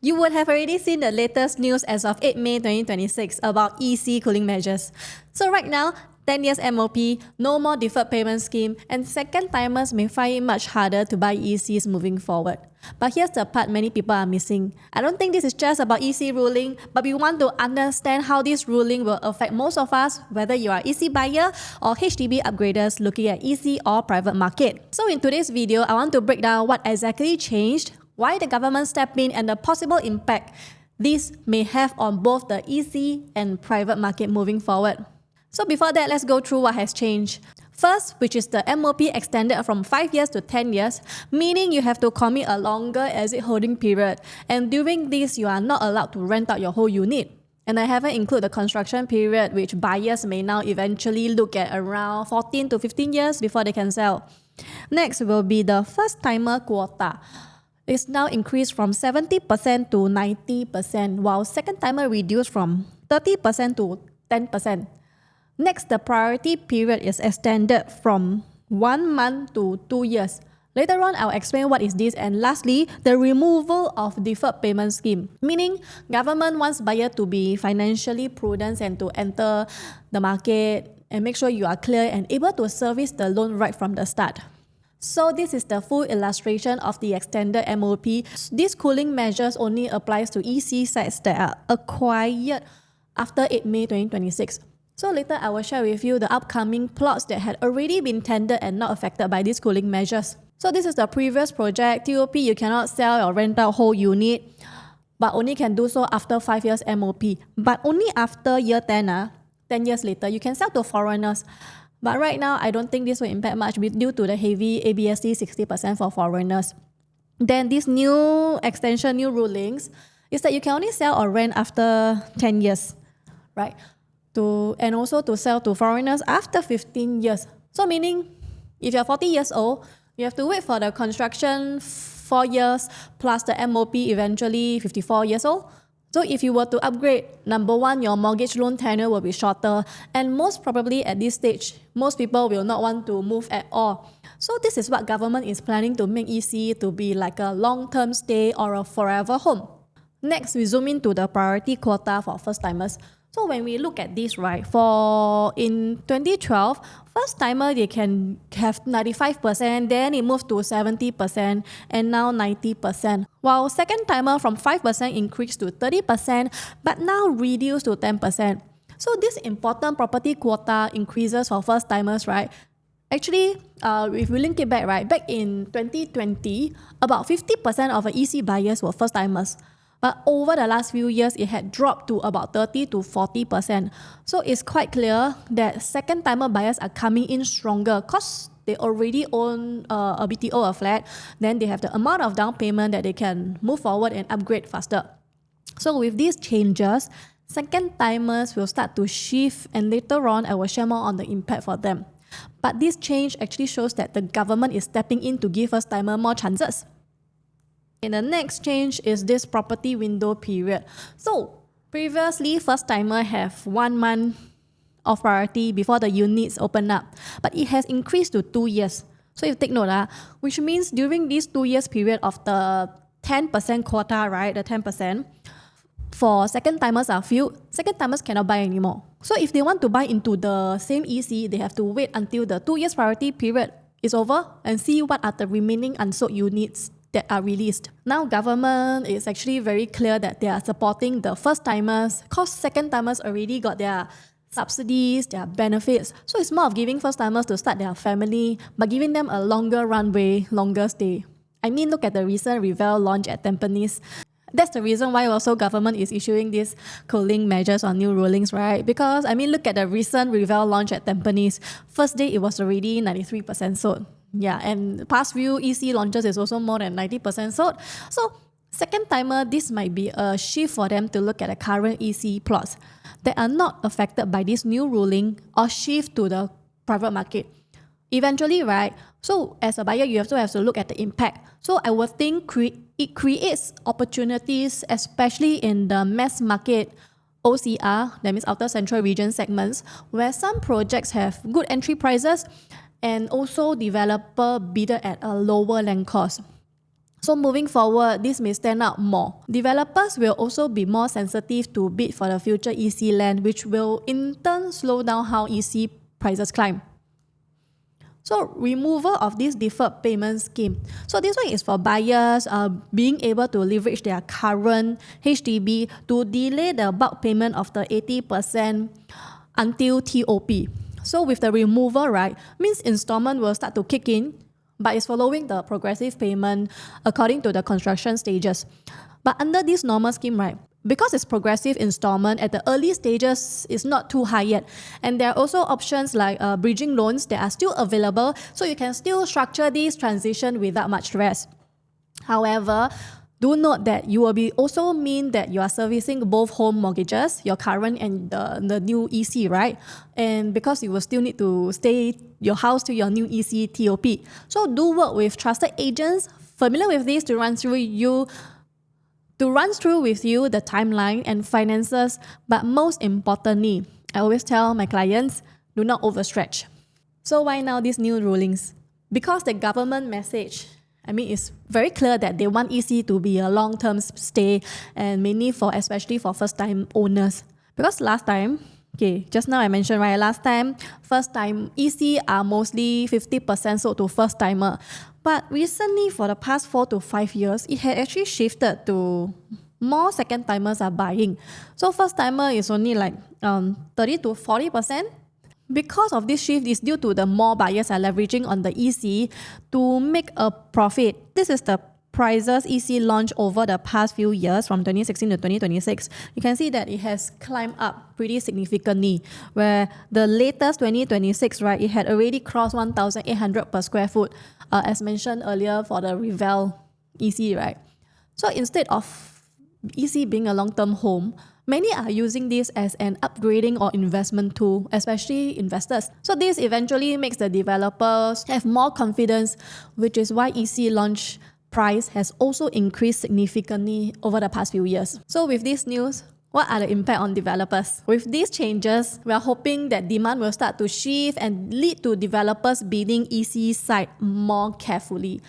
You would have already seen the latest news as of 8 May 2026 about EC cooling measures. So right now, 10 years MOP, no more deferred payment scheme, and second timers may find it much harder to buy ECs moving forward. But here's the part many people are missing. I don't think this is just about EC ruling, but we want to understand how this ruling will affect most of us, whether you are EC buyer or HDB upgraders looking at EC or private market. So in today's video, I want to break down what exactly changed, why the government stepped in, and the possible impact this may have on both the EC and private market moving forward. So before that, let's go through what has changed. First, which is the MOP extended from 5 years to 10 years, meaning you have to commit a longer exit holding period. And during this, you are not allowed to rent out your whole unit. And I haven't included the construction period, which buyers may now eventually look at around 14 to 15 years before they can sell. Next will be the first-timer quota. It's now increased from 70% to 90%, while second-timer reduced from 30% to 10%. Next, the priority period is extended from 1 month to 2 years. Later on, I'll explain what is this. And lastly, the removal of deferred payment scheme, meaning government wants buyer to be financially prudent and to enter the market and make sure you are clear and able to service the loan right from the start. So this is the full illustration of the extended MOP. These cooling measures only applies to EC sites that are acquired after 8 May 2026. So later I will share with you the upcoming plots that had already been tendered and not affected by these cooling measures. So this is the previous project. TOP, you cannot sell or rent out whole unit, but only can do so after 5 years MOP. But only after year 10, 10 years later, you can sell to foreigners. But right now, I don't think this will impact much due to the heavy ABSD 60% for foreigners. Then this new extension, new rulings, is that you can only sell or rent after 10 years, right? And also to sell to foreigners after 15 years. So meaning, if you're 40 years old, you have to wait for the construction 4 years plus the MOP eventually 54 years old. So if you were to upgrade, number one, your mortgage loan tenure will be shorter, and most probably at this stage, most people will not want to move at all. So this is what government is planning to make EC to be like a long-term stay or a forever home. Next, we zoom into the priority quota for first-timers. So when we look at this, right, in 2012, first-timer, they can have 95%, then it moved to 70%, and now 90%. While second-timer from 5% increased to 30%, but now reduced to 10%. So this important property quota increases for first-timers, right? Actually, if we link it back, right, back in 2020, about 50% of EC buyers were first-timers. But over the last few years, it had dropped to about 30 to 40%. So it's quite clear that second-timer buyers are coming in stronger because they already own a BTO, a flat. Then they have the amount of down payment that they can move forward and upgrade faster. So with these changes, second-timers will start to shift, and later on, I will share more on the impact for them. But this change actually shows that the government is stepping in to give first-timer more chances. And the next change is this property window period. So previously, first-timer have 1 month of priority before the units open up, but it has increased to 2 years. So you take note, which means during this 2 years period of the 10% quota, right, the 10%, for second-timers are filled, second-timers cannot buy anymore. So if they want to buy into the same EC, they have to wait until the 2 years priority period is over and see what are the remaining unsold units that are released. Now government is actually very clear that they are supporting the first-timers because second-timers already got their subsidies, their benefits. So it's more of giving first-timers to start their family, but giving them a longer runway, longer stay. I mean, look at the recent Revel launch at Tampines. That's the reason why also government is issuing these cooling measures on new rulings, right? Because, I mean, look at the recent Revel launch at Tampines. First day, it was already 93% sold. Yeah, and past few EC launches is also more than 90% sold. So second-timer, this might be a shift for them to look at the current EC plots that are not affected by this new ruling or shift to the private market. Eventually, right, so as a buyer, you also have to look at the impact. So I would think it creates opportunities, especially in the mass market OCR, that means Outer Central Region segments, where some projects have good entry prices and also developer bidder at a lower land cost. So moving forward, this may stand out more. Developers will also be more sensitive to bid for the future EC land, which will in turn slow down how EC prices climb. So removal of this deferred payment scheme. So this one is for buyers being able to leverage their current HDB to delay the bulk payment of the 80% until TOP. So with the removal, right, means installment will start to kick in, but it's following the progressive payment according to the construction stages. But under this normal scheme, right, because it's progressive installment at the early stages, it's not too high yet. And there are also options like bridging loans that are still available, so you can still structure this transition without much stress. However, do note that you will be also mean that you are servicing both home mortgages, your current and the new EC, right? And because you will still need to stay your house to your new EC TOP. So do work with trusted agents familiar with this to run through with you the timeline and finances, but most importantly, I always tell my clients, do not overstretch. So why now these new rulings? Because the government message, it's very clear that they want EC to be a long-term stay and mainly especially for first-time owners. Because last time, just now I mentioned, right, last time, first-time EC are mostly 50% sold to first-timer. But recently, for the past 4 to 5 years, it had actually shifted to more second-timers are buying. So first-timer is only like 30 to 40%. Because of this shift is due to the more buyers are leveraging on the EC to make a profit. This is the prices EC launched over the past few years from 2016 to 2026. You can see that it has climbed up pretty significantly, where the latest 2026, right, it had already crossed 1,800 per square foot, as mentioned earlier for the Revel EC, right? So instead of EC being a long-term home, many are using this as an upgrading or investment tool, especially investors. So this eventually makes the developers have more confidence, which is why EC launch price has also increased significantly over the past few years. So with this news, what are the impact on developers? With these changes, we are hoping that demand will start to shift and lead to developers bidding EC site more carefully.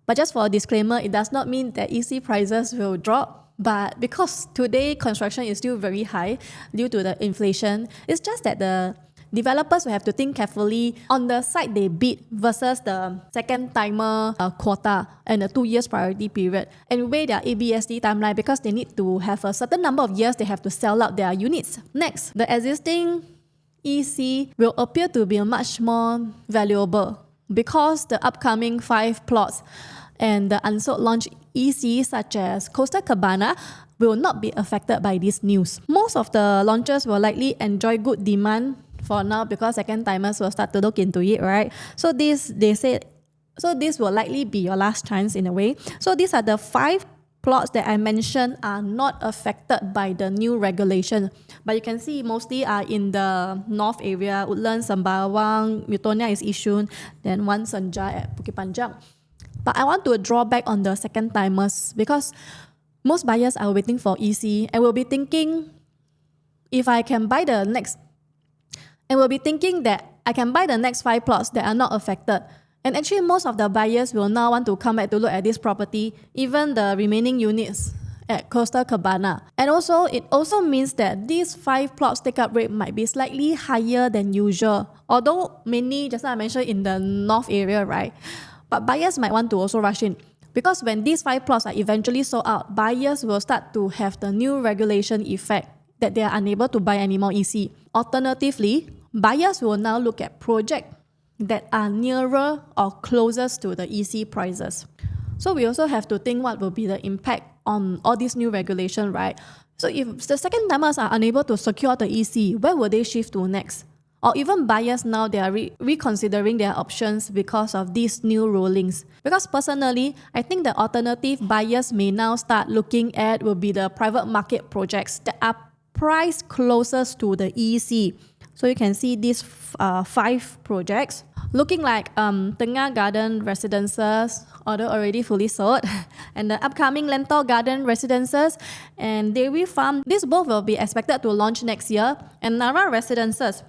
But just for a disclaimer, it does not mean that EC prices will drop. But because today construction is still very high due to the inflation, it's just that the developers will have to think carefully on the site they bid versus the second-timer quota and the 2 years priority period, and weigh their ABSD timeline because they need to have a certain number of years they have to sell out their units. Next, the existing EC will appear to be much more valuable because the upcoming 5 plots and the unsold launch EC such as Costa Cabana will not be affected by this news. Most of the launches will likely enjoy good demand for now because second-timers will start to look into it, right? So this will likely be your last chance in a way. So these are the 5 plots that I mentioned are not affected by the new regulation. But you can see mostly are in the north area, Woodlands, Sembawang, Miltonia is Yishun, then one Senja at Bukit Panjang. But I want to draw back on the second-timers because most buyers are waiting for EC and will be thinking that I can buy the next 5 plots that are not affected. And actually, most of the buyers will now want to come back to look at this property, even the remaining units at Costa Cabana. And also, it also means that these 5 plots take-up rate might be slightly higher than usual. Although mainly, just like I mentioned, in the north area, right? But buyers might want to also rush in. Because when these 5 plots are eventually sold out, buyers will start to have the new regulation effect that they are unable to buy any more EC. Alternatively, buyers will now look at projects that are nearer or closest to the EC prices. So we also have to think what will be the impact on all these new regulation, right? So if the second-timers are unable to secure the EC, where will they shift to next? Or even buyers now, they are reconsidering their options because of these new rulings. Because personally, I think the alternative buyers may now start looking at will be the private market projects that are priced closest to the EC. So you can see these 5 projects looking like Tengah Garden Residences, although already fully sold, and the upcoming Lentor Garden Residences and Dairy Farm. These both will be expected to launch next year, and Nara Residences,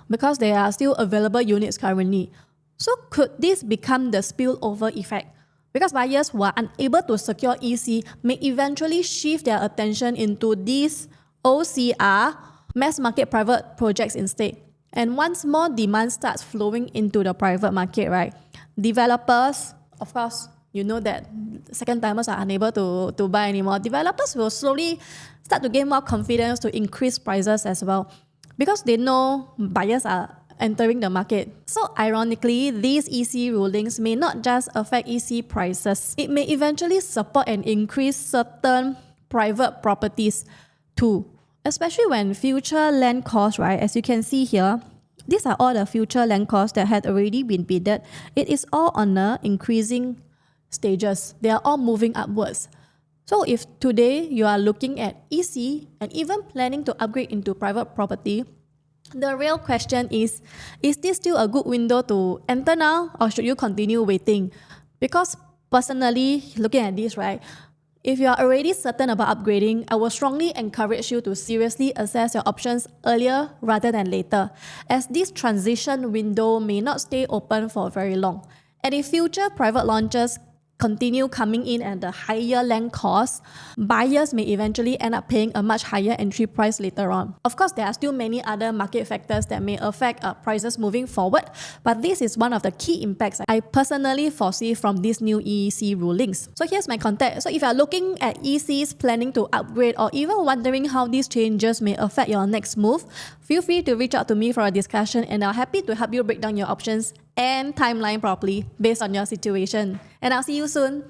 because there are still available units currently. So could this become the spillover effect? Because buyers who are unable to secure EC may eventually shift their attention into these OCR, mass market private projects instead. And once more demand starts flowing into the private market, right, developers, of course, you know that second timers are unable to buy anymore. Developers will slowly start to gain more confidence to increase prices as well, because they know buyers are entering the market. So ironically, these EC rulings may not just affect EC prices. It may eventually support and increase certain private properties too, especially when future land costs, right? As you can see here, these are all the future land costs that had already been bidded. It is all on the increasing stages. They are all moving upwards. So if today you are looking at EC and even planning to upgrade into private property, the real question is this still a good window to enter now, or should you continue waiting? Because personally, looking at this, right, if you are already certain about upgrading, I will strongly encourage you to seriously assess your options earlier rather than later, as this transition window may not stay open for very long. And if future private launches continue coming in at the higher land costs, buyers may eventually end up paying a much higher entry price later on. Of course, there are still many other market factors that may affect prices moving forward, but this is one of the key impacts I personally foresee from these new EC rulings. So here's my contact. So if you're looking at ECs, planning to upgrade, or even wondering how these changes may affect your next move, feel free to reach out to me for a discussion, and I'm happy to help you break down your options and timeline properly based on your situation. And I'll see you soon.